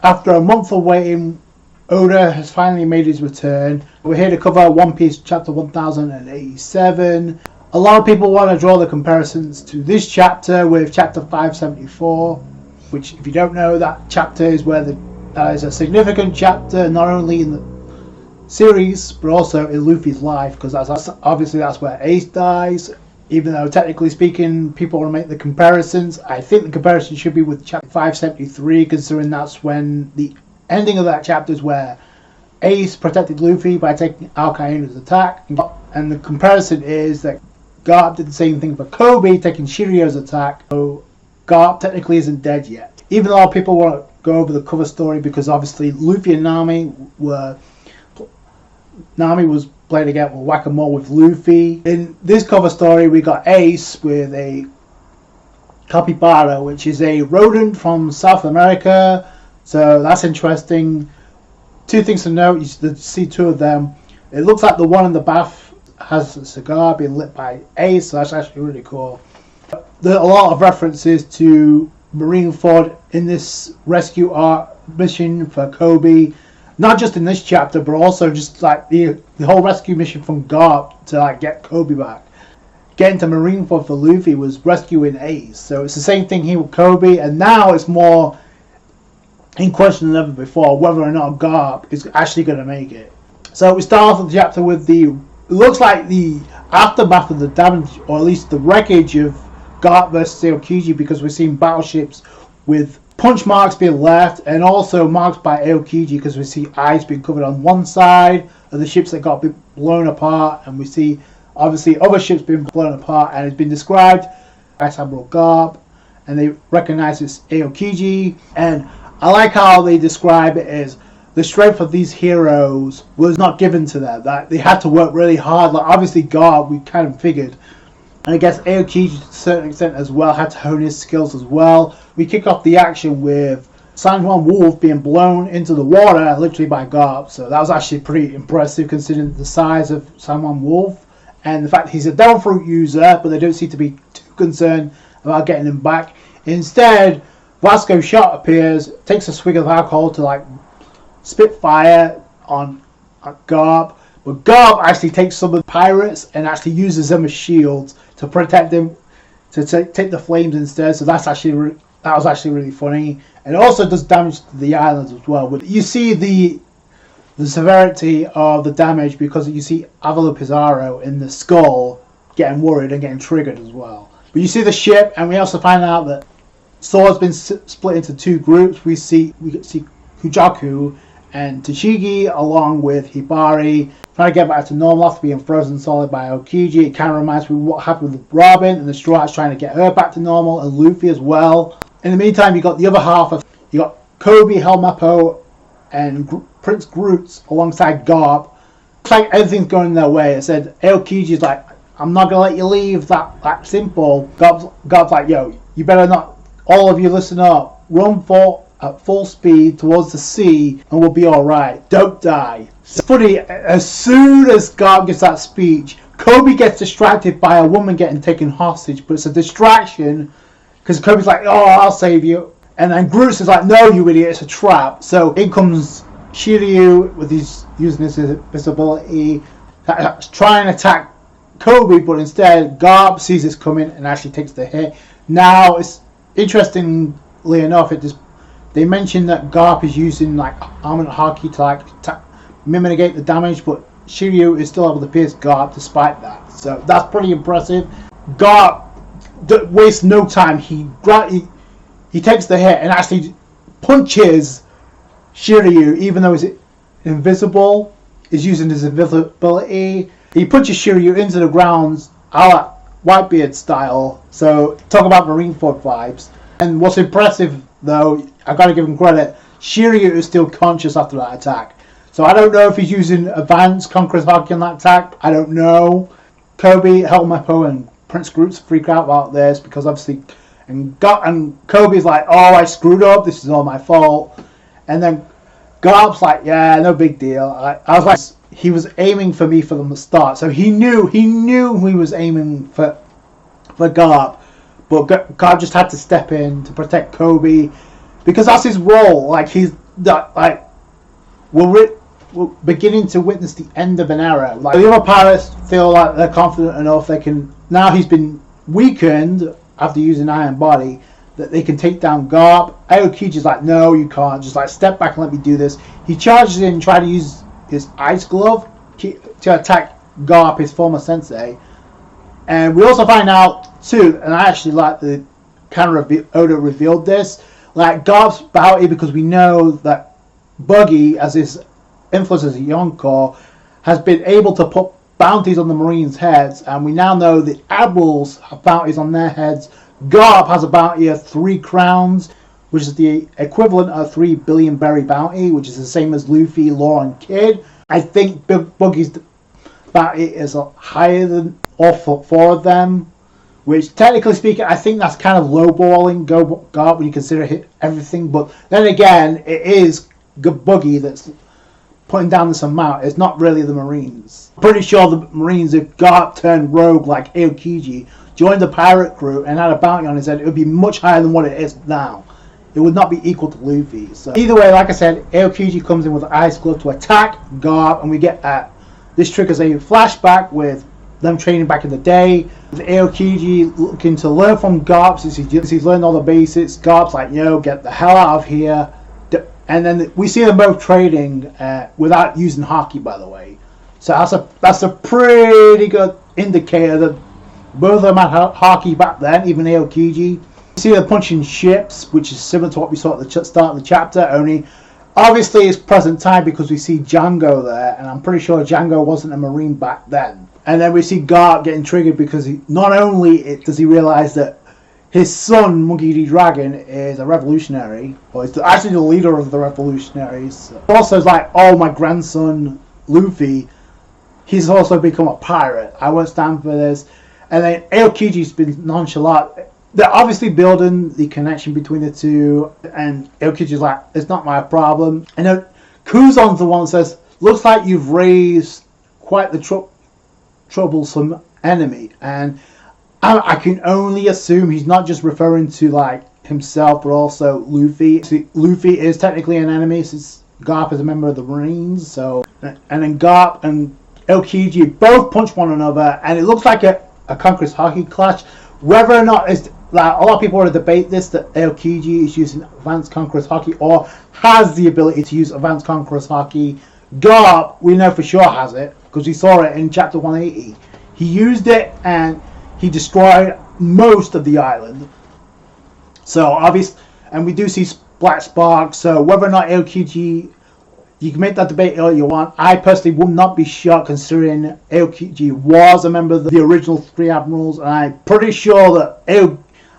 After a month of waiting, Oda has finally made his return. We're here to cover One Piece chapter 1087. A lot of people want to draw the comparisons to this chapter with chapter 574, which, if you don't know, that chapter is where that is a significant chapter not only in the series but also in Luffy's life, because that's where Ace dies. Even though technically speaking people want to make the comparisons, I think the comparison should be with chapter 573, considering that's when the ending of that chapter is where Ace protected Luffy by taking Aokiji's attack, and the comparison is that Garp did the same thing for Kobe, taking Shiryu's attack. So Garp technically isn't dead yet, even though people want to go over the cover story, because obviously Luffy and Nami was playing again with whack-a-mole with Luffy. In this cover story we got Ace with a capybara, which is a rodent from South America, so that's interesting. Two things to note, you see two of them. It looks like the one in the bath has a cigar being lit by Ace, so that's actually really cool. There are a lot of references to Marineford in this rescue art mission for Kobe, not just in this chapter but also just like the whole rescue mission from Garp to like get Kobe back. Getting to Marineford for Luffy was rescuing Ace, so it's the same thing here with Kobe, and now it's more in question than ever before whether or not Garp is actually going to make it. So we start off the chapter with it looks like the aftermath of the damage, or at least the wreckage of Garp versus Aokiji, because we're seeing battleships with punch marks being left and also marks by Aokiji, because we see eyes being covered on one side of the ships that got blown apart, and we see obviously other ships being blown apart, and it's been described as Admiral Garp, and they recognize it's Aokiji. And I like how they describe it as the strength of these heroes was not given to them, that they had to work really hard. Like obviously Garp, we kind of figured, and I guess Aokiji to a certain extent as well had to hone his skills as well. We kick off the action with San Juan Wolf being blown into the water literally by Garp, so that was actually pretty impressive considering the size of San Juan Wolf and the fact that he's a devil fruit user, but they don't seem to be too concerned about getting him back. Instead, Vasco Shot appears, takes a swig of alcohol to like spit fire on Garp, but Garp actually takes some of the pirates and actually uses them as shields to protect them, to take the flames instead. So that was actually really funny, and it also does damage to the islands as well. But you see the severity of the damage because you see Avalo Pizarro in the skull getting worried and getting triggered as well. But you see the ship, and we also find out that Sword's been split into two groups. We see Kujaku and Tachigi along with Hibari trying to get back to normal after being frozen solid by Aokiji. It kind of reminds me of what happened with Robin and the Straw Hats trying to get her back to normal, and Luffy as well. In the meantime, you got the other half of you got Kobe, Helmeppo, and Prince Groot alongside Garp. Looks like everything's going their way. It said Aokiji's like, I'm not gonna let you leave that simple. Garp's like, yo, you better not. All of you listen up. Run at full speed towards the sea and we'll be alright. Don't die. It's funny, as soon as Garp gives that speech, Kobe gets distracted by a woman getting taken hostage, but it's a distraction because Kobe's like, oh, I'll save you. And then Groot is like, no, you idiot, it's a trap. So in comes Shiryu with using his invisibility, trying to attack Kobe, but instead Garp sees this coming and actually takes the hit. Now, it's interestingly enough, they mentioned that Garp is using like armament haki to mitigate the damage, but Shiryu is still able to pierce Garp despite that. So that's pretty impressive. Garp wastes no time. He takes the hit and actually punches Shiryu, even though he's invisible. He's using his invisibility. He punches Shiryu into the ground, a la Whitebeard style. So talk about Marineford vibes. And what's impressive though, I gotta give him credit, Shiryu is still conscious after that attack. So I don't know if he's using advanced Conqueror's Haki on that attack. I don't know. Kobe, Helmeppo, and Prince Groot freak out about this because obviously, and Kobe's like, oh, I screwed up. This is all my fault. And then Garp's like, yeah, no big deal. I was like, he was aiming for me from the start, so he knew he was aiming for Garp, but Garp just had to step in to protect Kobe because that's his role. Like, he's that like we're beginning to witness the end of an era. Like the other pirates feel like they're confident enough they can, now he's been weakened after using Iron Body, that they can take down Garp. Aokiji's like, no, you can't. Just like step back and let me do this. He charges in and tries to use his ice glove to attack Garp, his former sensei. And we also find out too, and I actually like the kind of Oda revealed this, like Garp's bounty, because we know that Buggy, as his influence as a Yonko, has been able to put bounties on the Marines' heads, and we now know the admirals have bounties on their heads. Garp has a bounty of 3 crowns, which is the equivalent of 3 billion berry bounty, which is the same as Luffy, Law, and Kid. I think Buggy's bounty is higher than all 4 of them, which technically speaking, I think that's kind of lowballing Garp when you consider everything. But then again, it is Buggy that's putting down this amount. It's not really the Marines. I'm pretty sure the Marines, if Garp turned rogue like Aokiji, joined the pirate crew and had a bounty on his head, it would be much higher than what it is now. It would not be equal to Luffy. So either way, like I said, Aokiji comes in with an ice glove to attack Garp, and we get this triggers a flashback with them training back in the day. With Aokiji looking to learn from Garp since he's learned all the basics. Garp's like, yo, get the hell out of here. And then we see them both trading without using Haki, by the way. So that's a pretty good indicator that both of them had Haki back then, even Aokiji. We see them punching ships, which is similar to what we saw at the start of the chapter, only obviously it's present time because we see Django there, and I'm pretty sure Django wasn't a Marine back then. And then we see Garp getting triggered because not only does he realize that his son, Monkey D. Dragon, is a revolutionary, or is actually the leader of the revolutionaries. Also, it's like, oh, my grandson, Luffy, he's also become a pirate. I won't stand for this. And then Aokiji's been nonchalant. They're obviously building the connection between the two, and Aokiji's like, it's not my problem. And then Kuzon's the one that says, looks like you've raised quite the troublesome enemy. And I can only assume he's not just referring to like himself, but also Luffy. See, Luffy is technically an enemy since Garp is a member of the Marines. So, and then Garp and Aokiji both punch one another, and it looks like a Conqueror's Haki clash. Whether or not it's like a lot of people want to debate this, that Aokiji is using Advanced Conqueror's Haki or has the ability to use Advanced Conqueror's Haki. Garp, we know for sure has it because we saw it in chapter 180. He used it and he destroyed most of the island. So obvious, and we do see black sparks. So whether or not Aokiji, you can make that debate all you want. I personally would not be shocked considering Aokiji was a member of the original 3 admirals, and I'm pretty sure that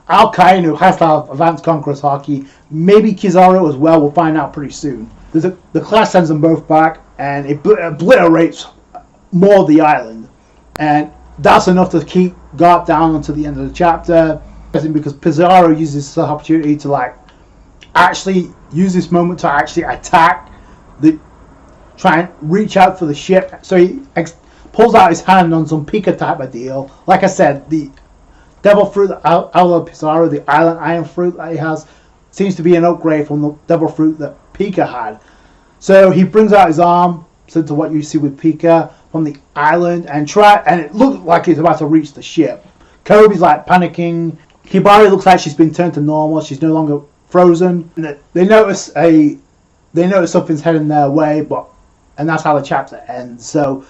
Alkainu has to have Advanced Conqueror's Haki. Maybe Kizaru as well. We'll find out pretty soon. The clash sends them both back, and it obliterates more of the island, and that's enough to keep Garp down until the end of the chapter. Because Pizarro uses this opportunity to like actually use this moment to actually attack, try and reach out for the ship. So he pulls out his hand on some Pika type of deal. Like I said, the devil fruit out of Pizarro, the island iron fruit that he has, seems to be an upgrade from the devil fruit that Pika had. So he brings out his arm, similar to what you see with Pika, from the island, and it looked like he's about to reach the ship. Kobe's like panicking. Hibari looks like she's been turned to normal. She's no longer frozen. And they notice something's heading their way, and that's how the chapter ends. So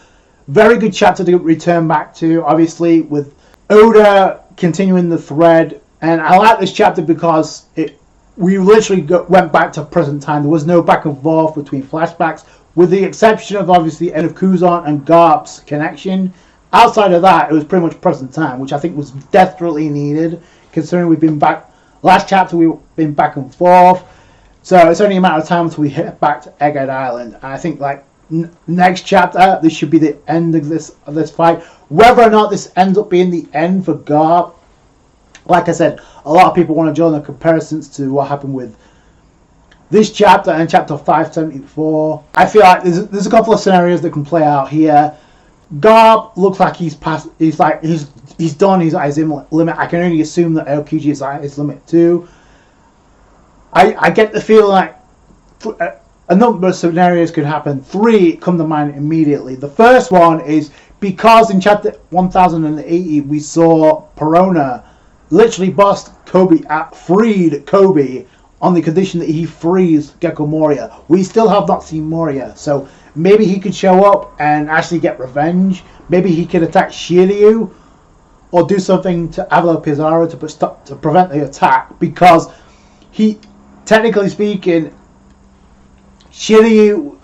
very good chapter to return back to, obviously, with Oda continuing the thread. And I like this chapter because we literally went back to present time. There was no back and forth between flashbacks, with the exception of obviously end of Kuzan and Garp's connection. Outside of that, it was pretty much present time, which I think was desperately needed, considering we've been back. Last chapter we've been back and forth, so it's only a matter of time until we hit back to Egghead Island. And I think like next chapter, this should be the end of this fight. Whether or not this ends up being the end for Garp, like I said, a lot of people want to join the comparisons to what happened with this chapter and chapter 574. I feel like there's a couple of scenarios that can play out here. Garp looks like he's past. He's done. He's at his limit. I can only assume that Aokiji is at his limit too. I get the feeling like a number of scenarios could happen. 3 come to mind immediately. The first one is because in chapter 1080 we saw Perona literally bust Kobe, freed Kobe on the condition that he frees Gecko Moria. We still have not seen Moria, so maybe he could show up and actually get revenge. Maybe he could attack Shiryu or do something to Avalo Pizarro to prevent the attack, because he, technically speaking, Shiryu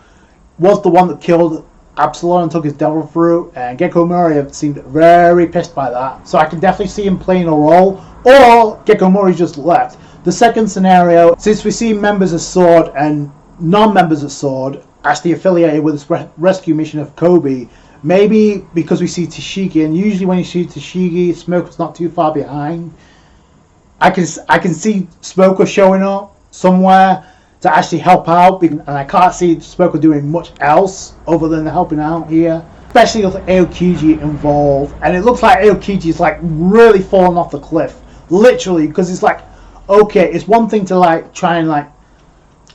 was the one that killed Absalom and took his devil fruit, and Gecko Moria seemed very pissed by that. So I can definitely see him playing a role, or Gecko Moria just left. The second scenario, since we see members of Sword and non-members of Sword actually affiliated with this rescue mission of Kobe, maybe because we see Tashigi, and usually when you see Tashigi, Smoker's not too far behind. I can see Smoker showing up somewhere to actually help out, and I can't see Smoker doing much else other than helping out here, especially with Aokiji involved. And it looks like Aokiji is like really falling off the cliff, literally, because it's like, okay, it's one thing to like try and like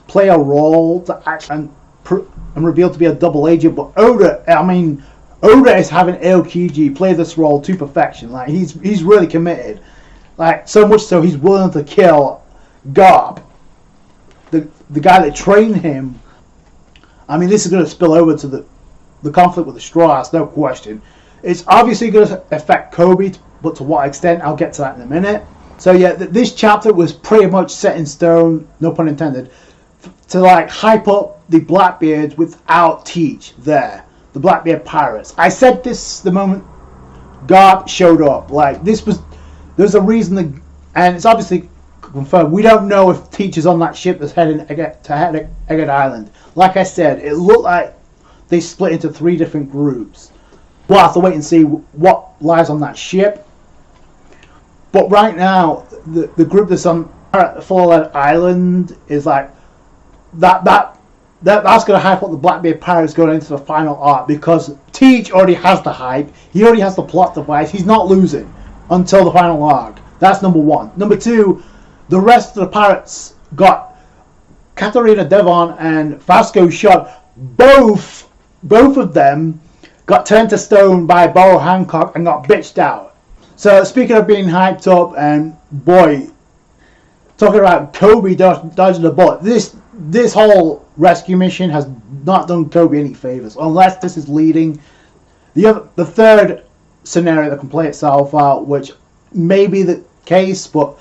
play a role to actually and reveal to be a double agent, but Oda is having Aokiji play this role to perfection. Like he's really committed, like so much so he's willing to kill Garp, the guy that trained him. I mean, this is going to spill over to the conflict with the Straw Hats, no question. It's obviously going to affect Kobe, but to what extent, I'll get to that in a minute. So yeah, this chapter was pretty much set in stone, no pun intended, to like hype up the Blackbeards without Teach there, the Blackbeard pirates. I said this the moment Garp showed up. Like there's a reason, and it's obviously confirmed. We don't know if Teach is on that ship that's heading to Egged Island. Like I said, it looked like they split into 3 different groups. We'll have to wait and see what lies on that ship. But right now, the group that's on Fallen Island is like that's going to hype up the Blackbeard Pirates going into the final arc, because Teach already has the hype. He already has the plot device. He's not losing until the final arc. That's number 1. Number 2, the rest of the pirates got Katarina Devon and Vasco Shot. Both of them got turned to stone by Boa Hancock and got bitched out. So speaking of being hyped up, and boy, talking about Kobe dodging the bullet, this whole rescue mission has not done Kobe any favors, unless this is leading the third scenario that can play itself out, which may be the case. But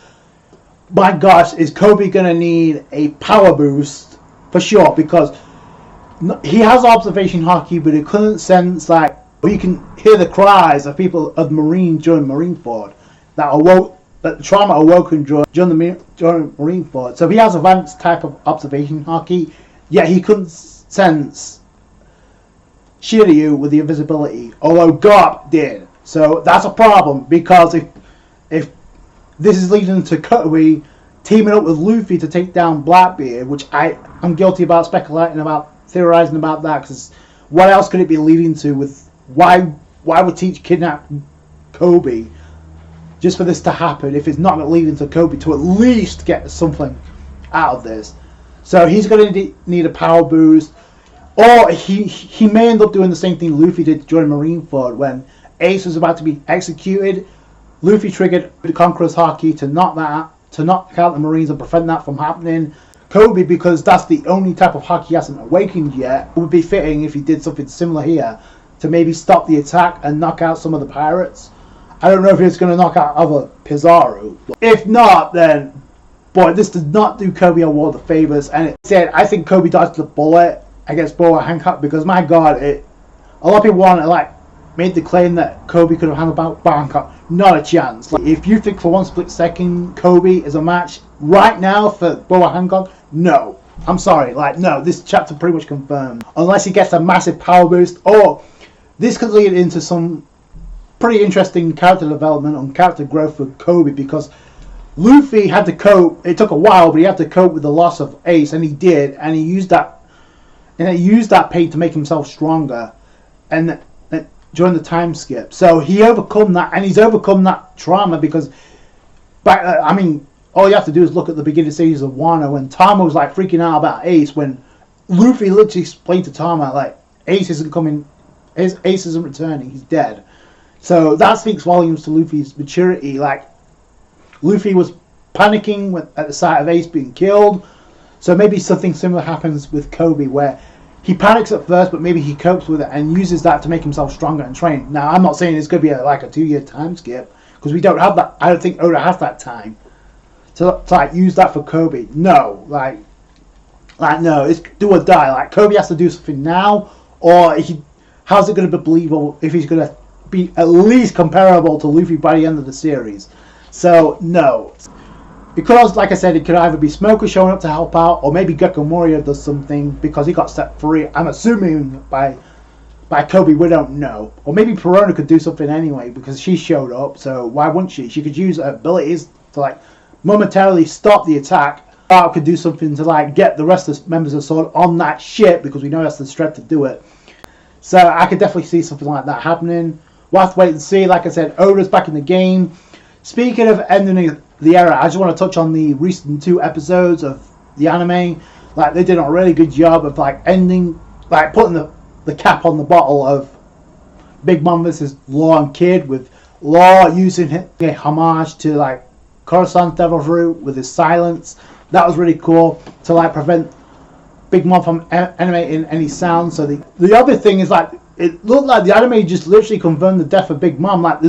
my gosh, is Kobe gonna need a power boost for sure, because he has observation hockey, but he couldn't sense like, you can hear the cries of people of Marines during Marineford that the trauma awoken during Marineford. So he has advanced type of observation hockey, yet he couldn't sense Shiryu with the invisibility, although Garp did. So that's a problem, because if this is leading to Kobe teaming up with Luffy to take down Blackbeard, which I'm guilty about speculating about, theorizing about that, because what else could it be leading to? With why would Teach kidnap Kobe just for this to happen, if it's not leading to Kobe to at least get something out of this? So he's going to need a power boost, or he may end up doing the same thing Luffy did during Marineford when Ace was about to be executed. Luffy triggered the Conqueror's Haki to knock out the Marines and prevent that from happening. Kobe, because that's the only type of Haki he hasn't awakened yet, it would be fitting if he did something similar here to maybe stop the attack and knock out some of the pirates. I don't know if he's going to knock out other Pizarro. But if not, then boy, this does not do Kobe a world of favors. And it said, I think Kobe dodged the bullet against Boa Hancock, because my God, a lot of people want to like made the claim that Kobe could have handled Boa Hancock. Not a chance. Like, if you think for one split second Kobe is a match right now for Boa Hancock, no. I'm sorry. Like, no, this chapter pretty much confirmed. Unless he gets a massive power boost, or this could lead into some pretty interesting character development and character growth for Kobe, because Luffy had to cope. It took a while, but he had to cope with the loss of Ace, and he did, and he used that pain to make himself stronger, and during the time skip. So he overcome that, and he's overcome that trauma, because all you have to do is look at the beginning series of Wano when Tama was like freaking out about Ace, when Luffy literally explained to Tama like Ace isn't coming, Ace isn't returning, he's dead. So that speaks volumes to Luffy's maturity. Like, Luffy was panicking at the sight of Ace being killed, so maybe something similar happens with Kobe, where he panics at first, but maybe he copes with it and uses that to make himself stronger and train. Now, I'm not saying it's going to be like a 2-year time skip, because we don't have that. I don't think Oda has that time to like use that for Kobe. No, like no, it's do or die. Like, Kobe has to do something now, or how's it going to be believable if he's going to be at least comparable to Luffy by the end of the series? So no. Because, like I said, it could either be Smoker showing up to help out, or maybe Gekko Moria does something because he got set free. I'm assuming by Kobe, we don't know. Or maybe Perona could do something anyway because she showed up, so why wouldn't she? She could use her abilities to, like, momentarily stop the attack. Or could do something to, like, get the rest of the members of Sword on that ship, because we know that's the strength to do it. So I could definitely see something like that happening. We'll have to wait and see. Like I said, Oda's back in the game. Speaking of ending the era, I just want to touch on the recent 2 episodes of the anime. Like, they did a really good job of, like, ending, like, putting the cap on the bottle of Big Mom vs. Law and Kid, with Law using a homage to, like, Coruscant Devil's Root with his silence. That was really cool to, like, prevent Big Mom from animating any sound. So the other thing is, like, it looked like the anime just literally confirmed the death of Big Mom. Like,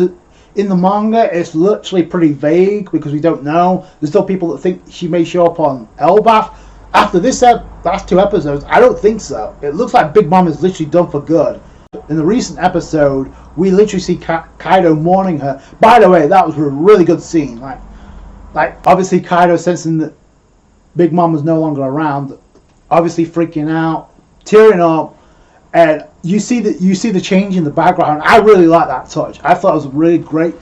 in the manga, it's literally pretty vague because we don't know. There's still people that think she may show up on Elbaf. After this last 2 episodes, I don't think so. It looks like Big Mom is literally done for good. In the recent episode, we literally see Kaido mourning her. By the way, that was a really good scene. Like obviously Kaido sensing that Big Mom was no longer around, obviously freaking out, tearing up, and you see the change in the background. I really like that touch. I thought it was really great.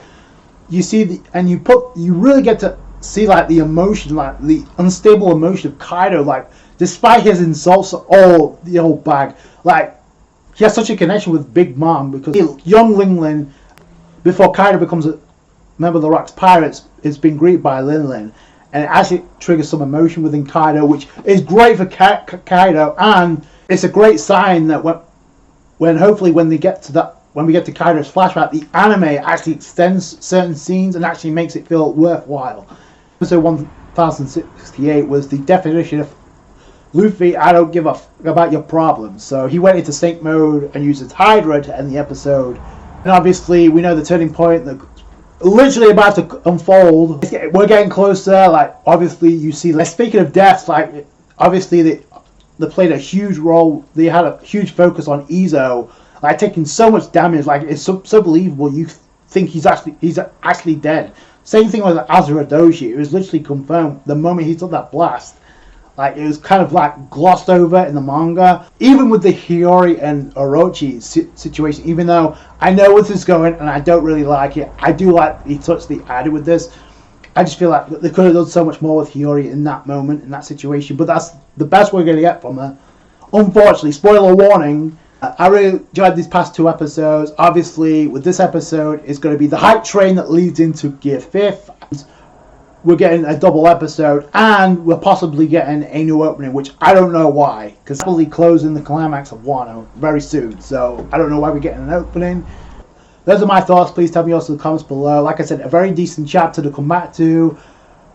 You see you really get to see, like, the emotion, like the unstable emotion of Kaido, like, despite his insults all the whole bag. Like, he has such a connection with Big Mom because young Ling Lin, before Kaido becomes a member of the Rocks Pirates, is being greeted by Lin Lin, and it actually triggers some emotion within Kaido, which is great for Kaido, and it's a great sign that when we get to Kaido's flashback, the anime actually extends certain scenes and actually makes it feel worthwhile. Episode 1068 was the definition of Luffy, I don't give a f about your problems. So he went into Snake mode and used his Hydra to end the episode. And obviously we know the turning point that literally about to unfold. We're getting closer. Like, obviously you see, like, speaking of deaths, like, obviously they played a huge role. They had a huge focus on Izo, like, taking so much damage. Like, it's so believable. You think he's actually dead. Same thing with Azura Doji. It was literally confirmed the moment he took that blast. Like, it was kind of, like, glossed over in the manga. Even with the Hiyori and Orochi situation, even though I know where this is going and I don't really like it, I do like the touch they added with this. I just feel like they could have done so much more with Hiyori in that moment, in that situation. But that's the best we're going to get from her. Unfortunately, spoiler warning, I really enjoyed these past 2 episodes. Obviously, with this episode, it's going to be the hype train that leads into Gear 5th. We're getting a double episode, and we're possibly getting a new opening, which I don't know why, because we'll be closing the climax of Wano very soon. So I don't know why we're getting an opening. Those are my thoughts. Please tell me also in the comments below. Like I said, a very decent chapter to come back to.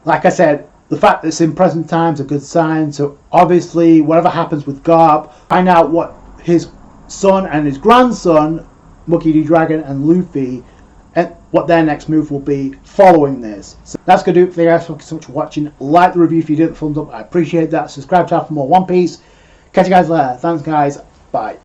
Like I said, the fact that it's in present time is a good sign. So obviously, whatever happens with Garp, find out what his son and his grandson, Monkey D. Dragon and Luffy, and what their next move will be following this. So that's going to do it for you guys. Thank you so much for watching. Like the review if you did. Thumbs up. I appreciate that. Subscribe to for more One Piece. Catch you guys later. Thanks, guys. Bye.